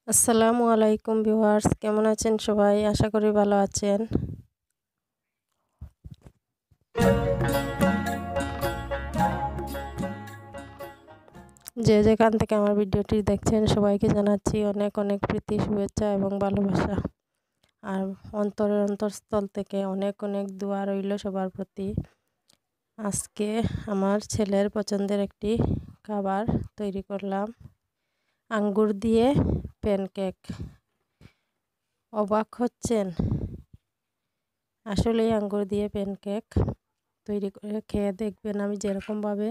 আসসালামু আলাইকুম ভিউয়ার্স, কেমন আছেন সবাই? আশা করি ভালো আছেন। যে যেখান থেকে আমার ভিডিওটি দেখছেন সবাইকে জানাচ্ছি অনেক অনেক প্রীতি, শুভেচ্ছা এবং ভালোবাসা। আর অন্তরের অন্তঃস্থল থেকে অনেক অনেক দোয়া রইল সবার প্রতি। আজকে আমার ছেলের পছন্দের একটি খাবার তৈরি করলাম, আঙ্গুর দিয়ে প্যানকেক। অবাক হচ্ছেন? আসলেই আঙ্গুর দিয়ে প্যানকেক তৈরি করে খেয়ে দেখবেন। আমি যেরকমভাবে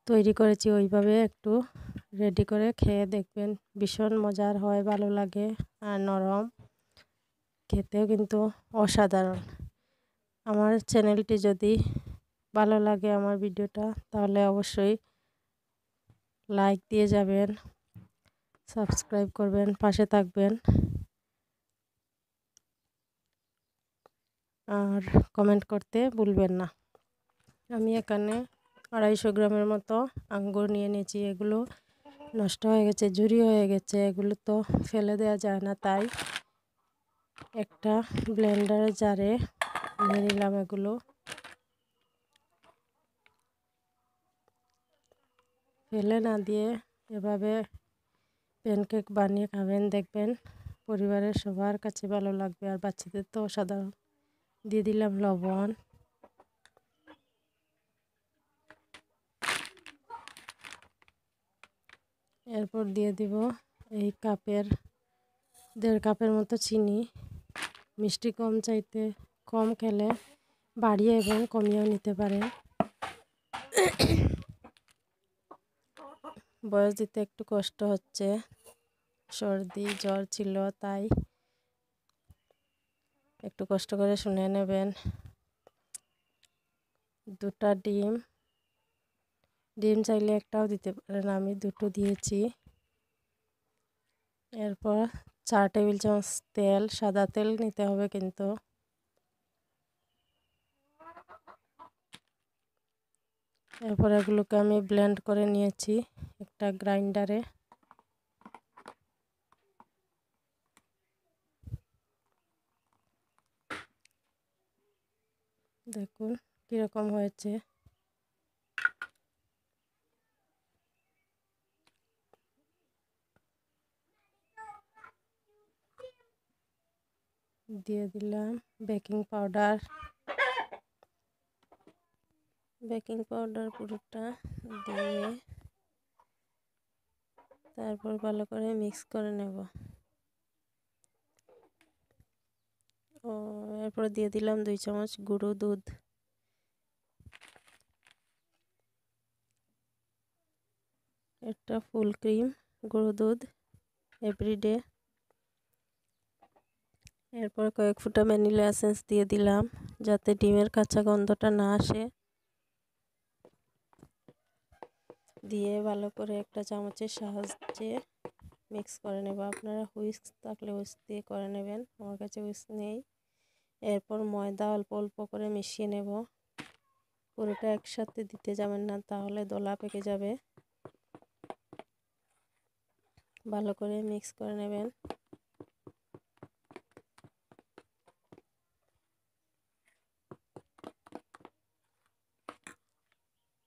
তৈরি করেছি ওইভাবে একটু রেডি করে খেয়ে দেখবেন। ভীষণ মজার হয়, ভালো লাগে আর নরম, খেতেও কিন্তু অসাধারণ। আমার চ্যানেলটি যদি ভালো লাগে আমার ভিডিওটা, তাহলে অবশ্যই লাইক দিয়ে যাবেন, সাবস্ক্রাইব করবেন, পাশে থাকবেন আর কমেন্ট করতে ভুলবেন না। আমি এখানে 250 গ্রামের মতো আঙ্গুর নিয়ে নিয়েছি। এগুলো নষ্ট হয়ে গেছে, ঝুরি হয়ে গেছে, এগুলো তো ফেলে দেওয়া যায় না, তাই একটা ব্লেন্ডারের জারে নিয়ে নিলাম। এগুলো ফেলে না দিয়ে এভাবে প্যানকেক বানিয়ে খাবেন, দেখবেন পরিবারের সবার কাছে ভালো লাগবে আর বাচ্চাদের তো অসাধারণ। দিয়ে দিলাম লবণ, এরপর দিয়ে দিব এই কাপের 1.5 কাপের মতো চিনি। মিষ্টি কম চাইতে কম খেলে বাড়িয়ে এবং কমিয়েও নিতে পারেন। বয়স দিতে একটু কষ্ট হচ্ছে, সর্দি জ্বর ছিল, তাই একটু কষ্ট করে শুনে নেবেন। 2টা ডিম চাইলে একটাও দিতে পারেন, আমি 2টো দিয়েছি। এরপর 4 টেবিল চামচ তেল, সাদা তেল নিতে হবে কিন্তু। এরপর এগুলোকে আমি ব্লেন্ড করে নিয়েছি একটা গ্রাইন্ডারে। দেখুন কীরকম হয়েছে। দিয়ে দিলাম বেকিং পাউডার পুরোটা দিয়ে তারপর ভালো করে মিক্স করে নেব। এরপর দিয়ে দিলাম 2 চামচ গুঁড়ো দুধ। একটা ফুল ক্রিম গুঁড়ো দুধ এভরিডে। এরপর কয়েক ফোঁটা ভ্যানিলা এসেন্স দিয়ে দিলাম, যাতে ডিমের কাঁচা গন্ধটা না আসে। দিয়ে ভালো করে একটা চামচের সাহায্যে মিক্স করে নেব। আপনারা হুইস্ক থাকলে হুইস্ক দিয়ে করে নেবেন, আমার কাছে হুইস্ক নেই। এরপর ময়দা অল্প অল্প করে মিশিয়ে নেব। পুরোটা একসাথে দিতে যাবেন না, তাহলে দলা পেকে যাবে। ভালো করে মিক্স করে নেবেন।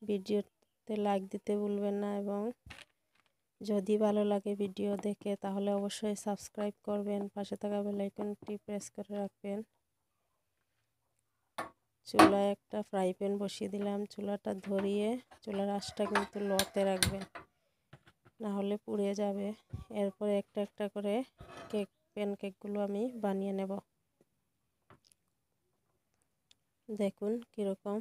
ভিডিওতে লাইক দিতে ভুলবেন না, এবং যদি ভালো লাগে ভিডিও দেখে তাহলে অবশ্যই সাবস্ক্রাইব করবেন, পাশে থাকা বেল আইকনটি প্রেস করে রাখবেন। চুলায় একটা ফ্রাই প্যান বসিয়ে দিলাম, চুলাটা ধরিয়ে চুলার আঁচটা কিন্তু লোতে রাখবেন, না হলে পুড়ে যাবে। এরপর একটা একটা করে প্যানকেকগুলো আমি বানিয়ে নেব। দেখুন কীরকম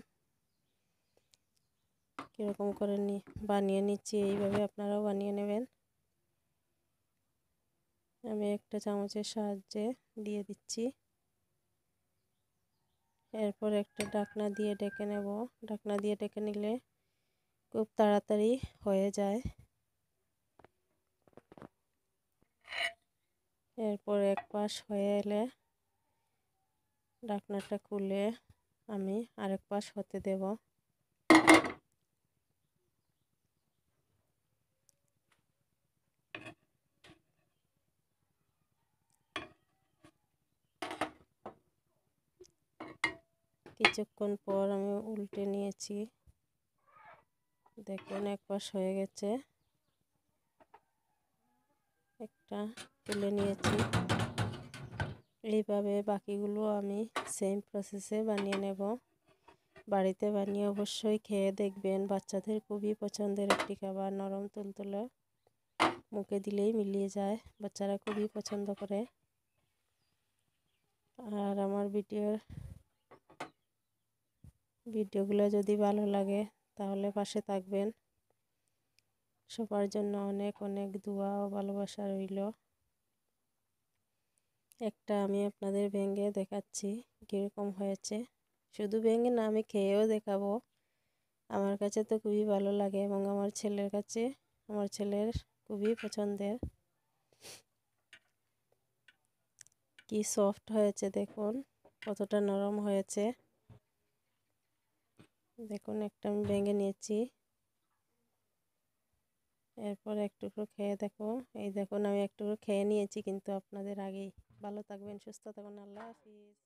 করে বানিয়ে নিচ্ছি। এইভাবে আপনারাও বানিয়ে নেবেন। আমি একটা চামচের সাহায্যে দিয়ে দিচ্ছি। এরপর একটা ঢাকনা দিয়ে ঢেকে নেব। ঢাকনা দিয়ে ঢেকে নিলে খুব তাড়াতাড়ি হয়ে যায়। এরপর এক পাশ হয়ে এলে ঢাকনাটা খুলে আমি আরেক পাশ হতে দেব। কিছুক্ষণ পর আমি উল্টে নিয়েছি, দেখুন এক পাশ হয়ে গেছে। একটা তুলে নিয়েছি। এইভাবে বাকিগুলো আমি সেম প্রসেসে বানিয়ে নেব। বাড়িতে বানিয়ে অবশ্যই খেয়ে দেখবেন, বাচ্চাদের খুবই পছন্দের একটি খাবার, নরম তুলতুলে, মুখে দিলেই মিলিয়ে যায়, বাচ্চারা খুবই পছন্দ করে। আর আমার ভিডিওগুলো যদি ভালো লাগে তাহলে পাশে থাকবেন। সবার জন্য অনেক অনেক দোয়া ও ভালোবাসা রইল। একটা আমি আপনাদের ভেঙে দেখাচ্ছি কীরকম হয়েছে। শুধু ভেঙে না, আমি খেয়েও দেখাবো। আমার কাছে তো খুবই ভালো লাগে এবং আমার ছেলের খুবই পছন্দের। কি সফট হয়েছে দেখুন, কতটা নরম হয়েছে। দেখুন একটা আমি ভেঙে নিয়েছি, এরপর একটু খেয়ে দেখো। এই দেখুন আমি একটু খেয়ে নিয়েছি কিন্তু আপনাদের আগেই। ভালো থাকবেন, সুস্থ থাকবেন, আল্লাহ হাফিজ।